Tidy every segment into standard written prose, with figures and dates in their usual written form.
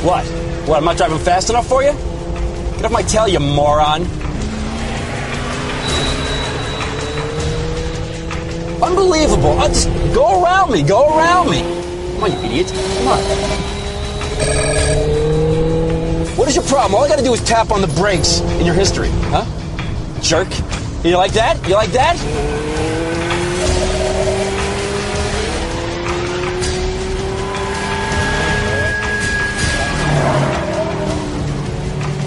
What? What, I'm not driving fast enough for you? Get off my tail, you moron. Unbelievable. Just go around me. Go around me. Come on, you idiot. Come on. What is your problem? All I gotta do is tap on the brakes in your history. Huh? Jerk. You like that? You like that?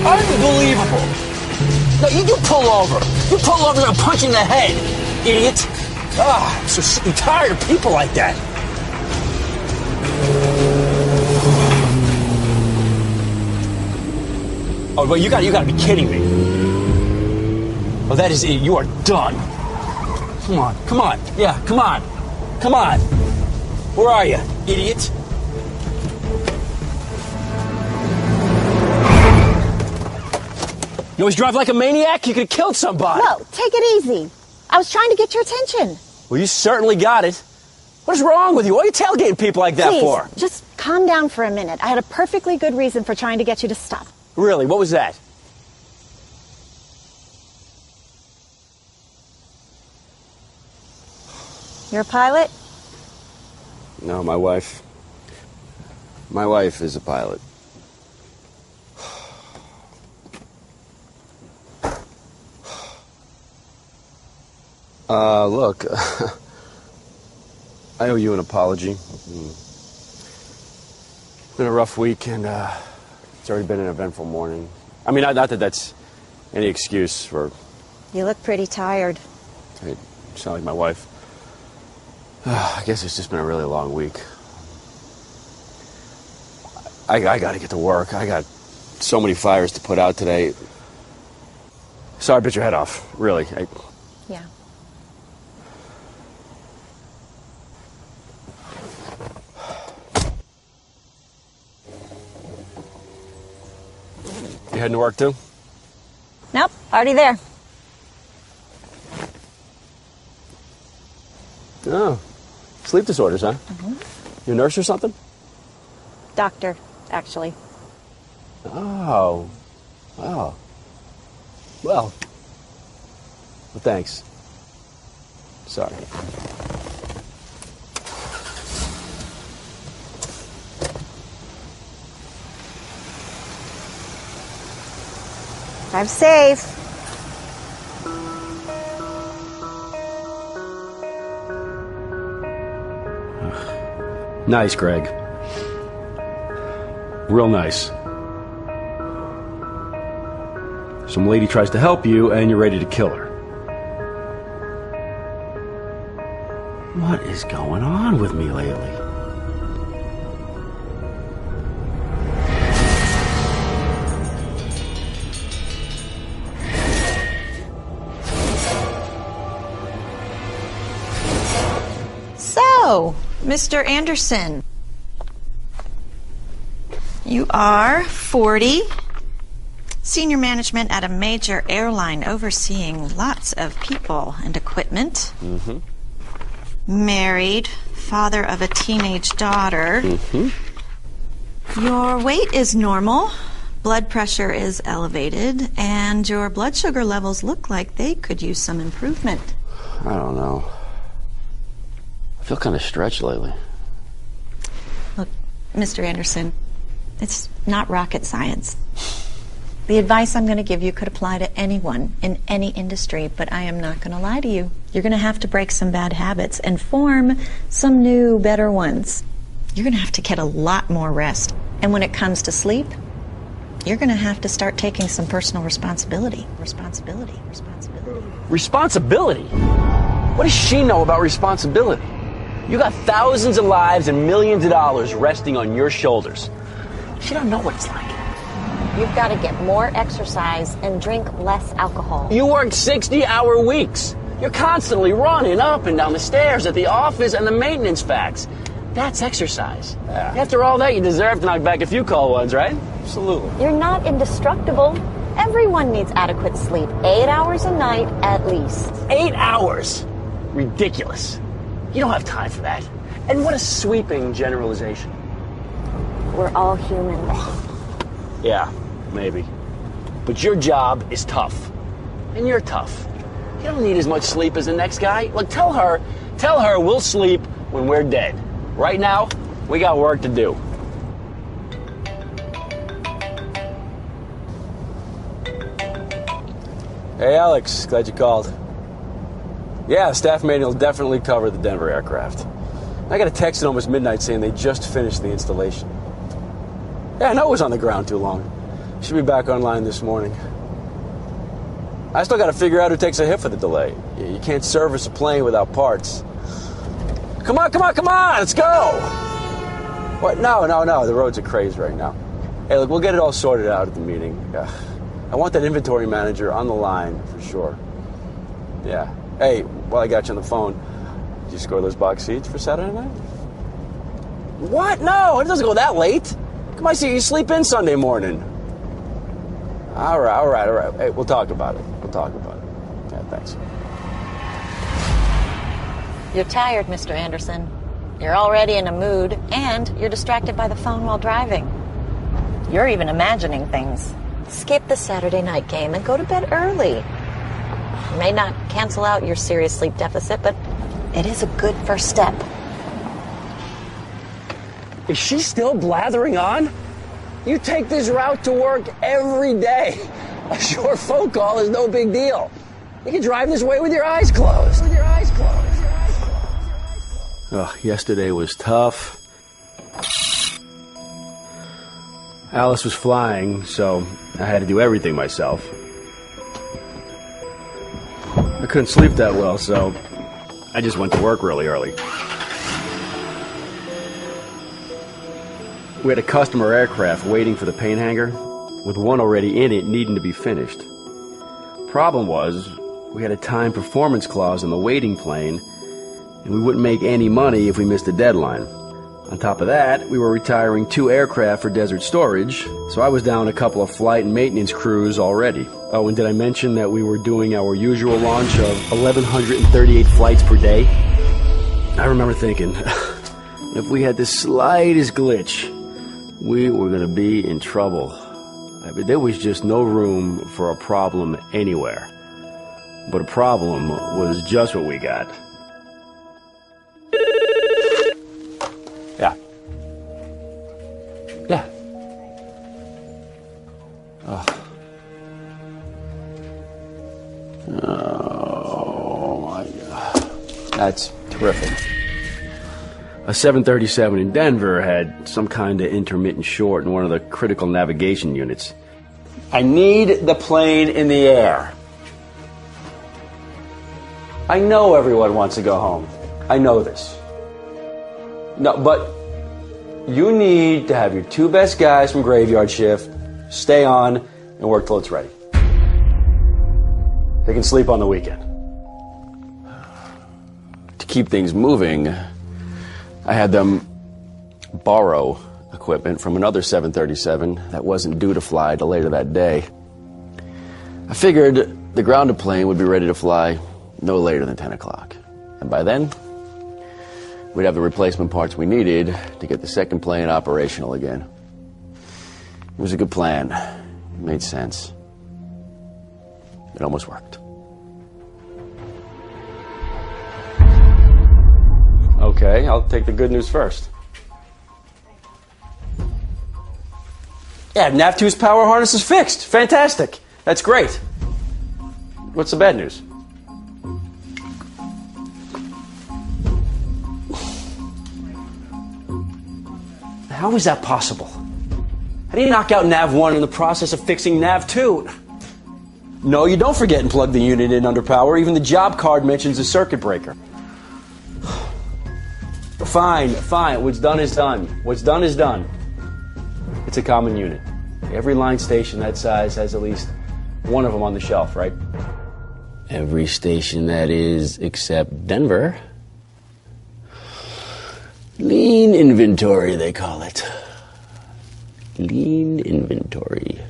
Unbelievable. No, you pull over. You pull over and punch in the head, idiot. Ah, I'm so sick and tired of people like that. Oh, well, you gotta be kidding me. Oh, that is it. You are done. Come on, come on. Yeah, come on. Come on. Where are you, idiot? You always drive like a maniac? You could have killed somebody. No, take it easy. I was trying to get your attention. Well, you certainly got it. What is wrong with you? What are you tailgating people like that for? Please, just calm down for a minute. I had a perfectly good reason for trying to get you to stop. Really? What was that? You're a pilot? No, my wife. My wife is a pilot. Look, I owe you an apology. It's been a rough week, and it's already been an eventful morning. I mean, not that that's any excuse for... You look pretty tired. Hey, you sound like my wife. I guess it's just been a really long week. I gotta get to work. I got so many fires to put out today. Sorry I bit your head off, really. Yeah. You heading to work too? Nope, already there. Oh, sleep disorders, huh? You a nurse or something? Doctor, actually. Oh. Oh. Well, thanks. Sorry. Drive safe. Nice, Greg. Real nice. Some lady tries to help you, and you're ready to kill her. What is going on with me lately? So, Mr. Anderson, you are 40, senior management at a major airline overseeing lots of people and equipment. Mm-hmm. Married, father of a teenage daughter. Mm-hmm. Your weight is normal, blood pressure is elevated, and your blood sugar levels look like they could use some improvement. I don't know. I feel kind of stretched lately. Look, Mr. Anderson, it's not rocket science. The advice I'm going to give you could apply to anyone in any industry, but I am not going to lie to you. You're going to have to break some bad habits and form some new, better ones. You're going to have to get a lot more rest. And when it comes to sleep, you're going to have to start taking some personal responsibility. Responsibility. Responsibility? What does she know about responsibility? You got thousands of lives and millions of dollars resting on your shoulders. She don't know what it's like. You've got to get more exercise and drink less alcohol. You work 60-hour weeks. You're constantly running up and down the stairs at the office and the maintenance facts. That's exercise. Yeah. After all that, you deserve to knock back a few cold ones, right? Absolutely. You're not indestructible. Everyone needs adequate sleep. 8 hours a night at least. 8 hours? Ridiculous. You don't have time for that. And what a sweeping generalization. We're all human. Yeah, maybe. But your job is tough. And you're tough. You don't need as much sleep as the next guy. Look, tell her we'll sleep when we're dead. Right now, we got work to do. Hey, Alex. Glad you called. Yeah, staff meeting will definitely cover the Denver aircraft. I got a text at almost midnight saying they just finished the installation. Yeah, I know it was on the ground too long. Should be back online this morning. I still got to figure out who takes a hit for the delay. You can't service a plane without parts. Come on, let's go! What? No, the roads are crazed right now. Hey, look, we'll get it all sorted out at the meeting. I want that inventory manager on the line for sure. Yeah. Hey, while I got you on the phone, did you score those box seats for Saturday night? What? No, it doesn't go that late. Come on, see, you sleep in Sunday morning. All right. Hey, we'll talk about it. Yeah, thanks. You're tired, Mr. Anderson. You're already in a mood, and you're distracted by the phone while driving. You're even imagining things. Skip the Saturday night game and go to bed early. It may not cancel out your serious sleep deficit, but it is a good first step. Is she still blathering on? You take this route to work every day. A short phone call is no big deal. You can drive this way with your eyes closed. Yesterday was tough. Alice was flying, so I had to do everything myself. I couldn't sleep that well, so I just went to work really early. We had a customer aircraft waiting for the paint hangar, with one already in it needing to be finished. Problem was, we had a time performance clause in the waiting plane, and we wouldn't make any money if we missed the deadline. On top of that, we were retiring 2 aircraft for desert storage, so I was down a couple of flight and maintenance crews already. Oh, and did I mention that we were doing our usual launch of 1,138 flights per day? I remember thinking, if we had the slightest glitch, we were going to be in trouble. I mean, there was just no room for a problem anywhere. But a problem was just what we got. Yeah. Oh my God. That's terrific. A 737 in Denver had some kind of intermittent short in one of the critical navigation units. I need the plane in the air. I know everyone wants to go home. I know this. No, but you need to have your 2 best guys from graveyard shift stay on and work till it's ready. They can sleep on the weekend. To keep things moving, I had them borrow equipment from another 737 that wasn't due to fly till later that day. I figured the grounded plane would be ready to fly no later than 10 o'clock. And by then, we'd have the replacement parts we needed to get the second plane operational again. It was a good plan. It made sense. It almost worked. Okay, I'll take the good news first. Yeah, NAV2's power harness is fixed. Fantastic. That's great. What's the bad news? How is that possible? How do you knock out NAV1 in the process of fixing NAV2? No, you don't forget and plug the unit in under power. Even the job card mentions a circuit breaker. Fine. What's done is done. What's done is done. It's a common unit. Every line station that size has at least one of them on the shelf, right? Every station that is, except Denver. Lean inventory, they call it. Lean inventory.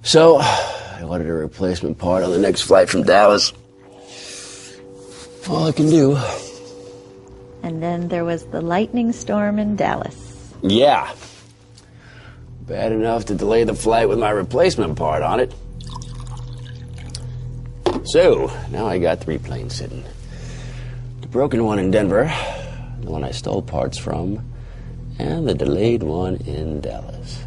So, I ordered a replacement part on the next flight from Dallas. All I can do. And then there was the lightning storm in Dallas. Yeah. Bad enough to delay the flight with my replacement part on it. So, now I got 3 planes sitting. The broken one in Denver, the one I stole parts from, and the delayed one in Dallas.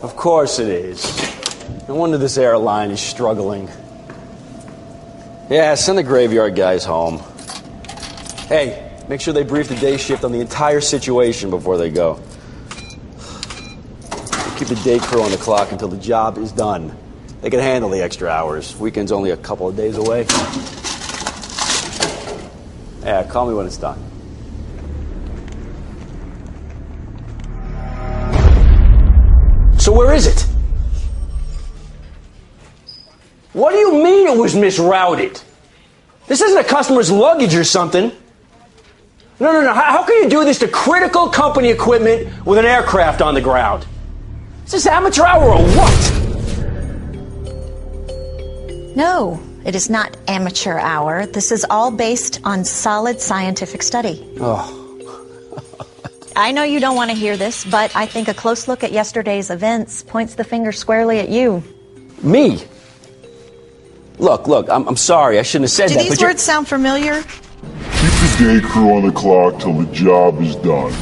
Of course it is. No wonder this airline is struggling. Yeah, send the graveyard guys home. Hey, make sure they brief the day shift on the entire situation before they go. Keep the day crew on the clock until the job is done. They can handle the extra hours. Weekend's only a couple of days away. Yeah, call me when it's done. So where is it? What do you mean it was misrouted? This isn't a customer's luggage or something. No. How can you do this to critical company equipment with an aircraft on the ground? Is this amateur hour or what? No, it is not amateur hour. This is all based on solid scientific study. Oh. I know you don't want to hear this, but I think a close look at yesterday's events points the finger squarely at you. Me? Look, I'm sorry. I shouldn't have said Do that. these words sound familiar? Keep the day crew on the clock till the job is done.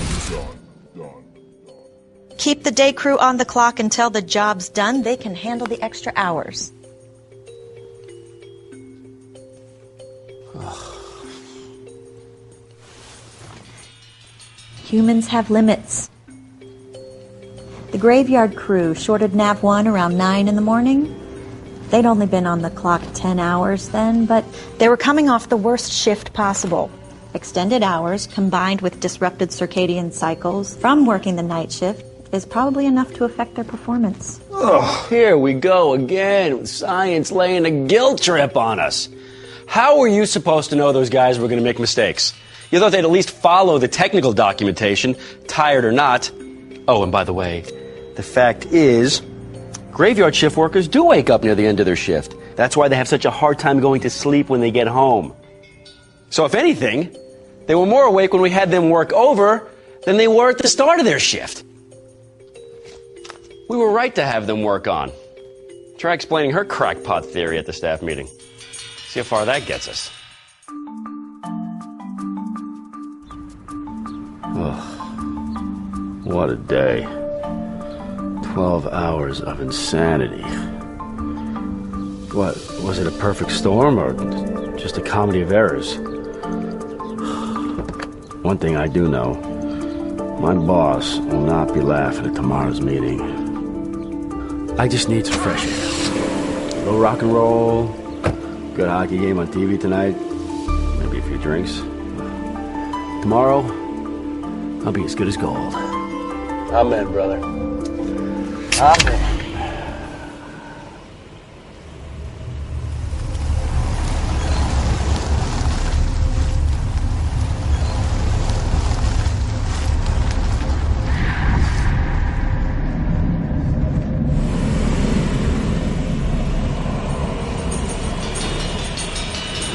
Keep the day crew on the clock until the job's done. They can handle the extra hours. Humans have limits. The graveyard crew shorted Nav 1 around 9 in the morning. They'd only been on the clock 10 hours then, but they were coming off the worst shift possible. Extended hours combined with disrupted circadian cycles from working the night shift is probably enough to affect their performance. Oh, here we go again with science laying a guilt trip on us. How were you supposed to know those guys were going to make mistakes? You thought they'd at least follow the technical documentation, tired or not. Oh, and by the way, the fact is, graveyard shift workers do wake up near the end of their shift. That's why they have such a hard time going to sleep when they get home. So if anything, they were more awake when we had them work over than they were at the start of their shift. We were right to have them work on. Try explaining her crackpot theory at the staff meeting. See how far that gets us. Oh, what a day. 12 hours of insanity. What, was it a perfect storm or just a comedy of errors? One thing I do know, my boss will not be laughing at tomorrow's meeting. I just need some fresh air. A little rock and roll, good hockey game on TV tonight, maybe a few drinks. Tomorrow, I'll be as good as gold. Amen, brother. Amen.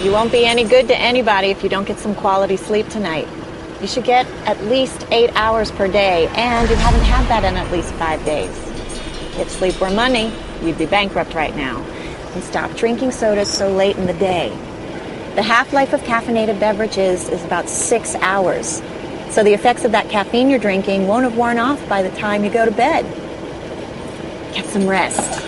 You won't be any good to anybody if you don't get some quality sleep tonight. You should get at least 8 hours per day, and you haven't had that in at least 5 days. If sleep were money, you'd be bankrupt right now. And stop drinking sodas so late in the day. The half-life of caffeinated beverages is about 6 hours. So the effects of that caffeine you're drinking won't have worn off by the time you go to bed. Get some rest.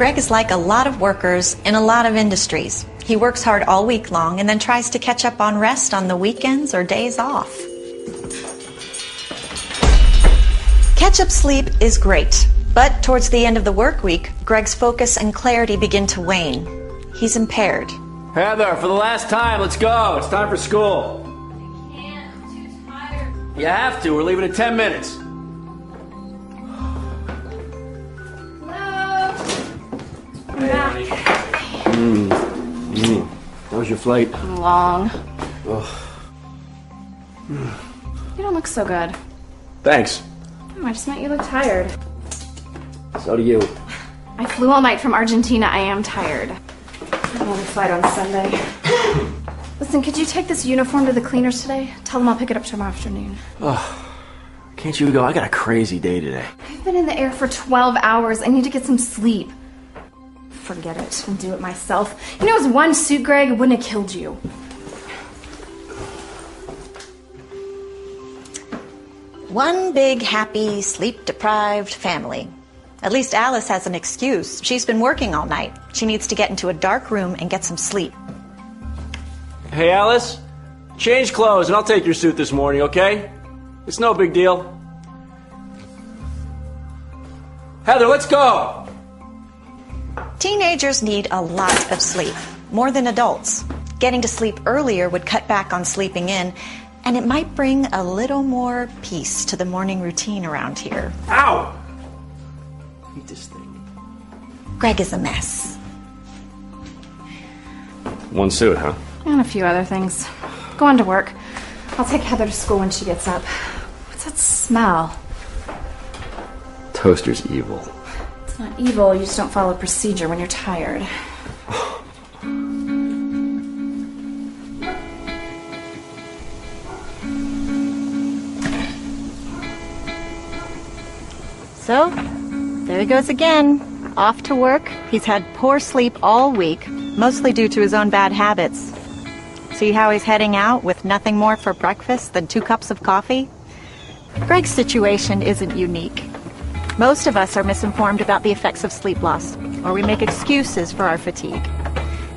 Greg is like a lot of workers in a lot of industries. He works hard all week long and then tries to catch up on rest on the weekends or days off. Catch-up sleep is great, but towards the end of the work week, Greg's focus and clarity begin to wane. He's impaired. Heather, for the last time, let's go. It's time for school. I can't. I'm too tired. You have to. We're leaving in 10 minutes. Hello? I'm back. How was your flight? Long. You don't look so good. Thanks. Oh, I just meant you look tired. So do you. I flew all night from Argentina. I am tired. Another flight on Sunday. Listen, could you take this uniform to the cleaners today? Tell them I'll pick it up tomorrow afternoon. Can't you go? I got a crazy day today. I've been in the air for 12 hours. I need to get some sleep. Forget it. I'll do it myself. You know, it was one suit, Greg. It wouldn't have killed you. One big, happy, sleep-deprived family. At least Alice has an excuse. She's been working all night. She needs to get into a dark room and get some sleep. Hey, Alice. Change clothes and I'll take your suit this morning, okay? It's no big deal. Heather, let's go! Teenagers need a lot of sleep, more than adults. Getting to sleep earlier would cut back on sleeping in, and it might bring a little more peace to the morning routine around here. Ow! I hate this thing. Greg is a mess. One suit, huh? And a few other things. Go on to work. I'll take Heather to school when she gets up. What's that smell? Toaster's evil. It's not evil, you just don't follow procedure when you're tired. So, there he goes again. Off to work. He's had poor sleep all week, mostly due to his own bad habits. See how he's heading out with nothing more for breakfast than 2 cups of coffee? Greg's situation isn't unique. Most of us are misinformed about the effects of sleep loss, or we make excuses for our fatigue.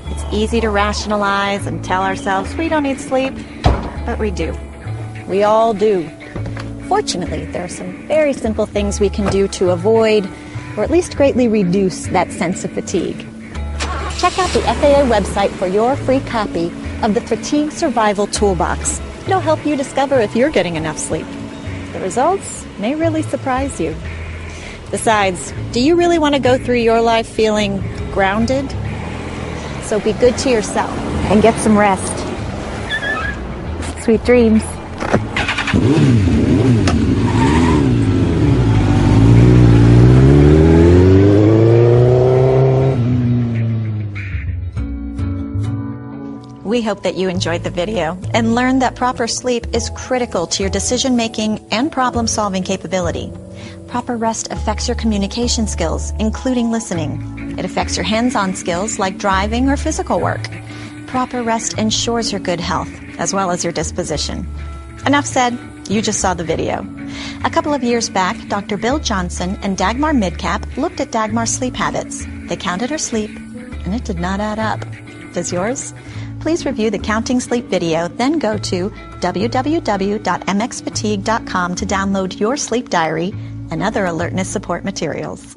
It's easy to rationalize and tell ourselves we don't need sleep, but we do. We all do. Fortunately, there are some very simple things we can do to avoid, or at least greatly reduce, that sense of fatigue. Check out the FAA website for your free copy of the Fatigue Survival Toolbox. It'll help you discover if you're getting enough sleep. The results may really surprise you. Besides, do you really want to go through your life feeling grounded? So be good to yourself and get some rest. Sweet dreams. We hope that you enjoyed the video and learned that proper sleep is critical to your decision-making and problem-solving capability. Proper rest affects your communication skills, including listening. It affects your hands-on skills like driving or physical work. Proper rest ensures your good health, as well as your disposition. Enough said, you just saw the video. A couple of years back, Dr. Bill Johnson and Dagmar Midcap looked at Dagmar's sleep habits. They counted her sleep, and it did not add up. Does yours? Please review the Counting Sleep video, then go to www.mxfatigue.com to download your sleep diary and other alertness support materials.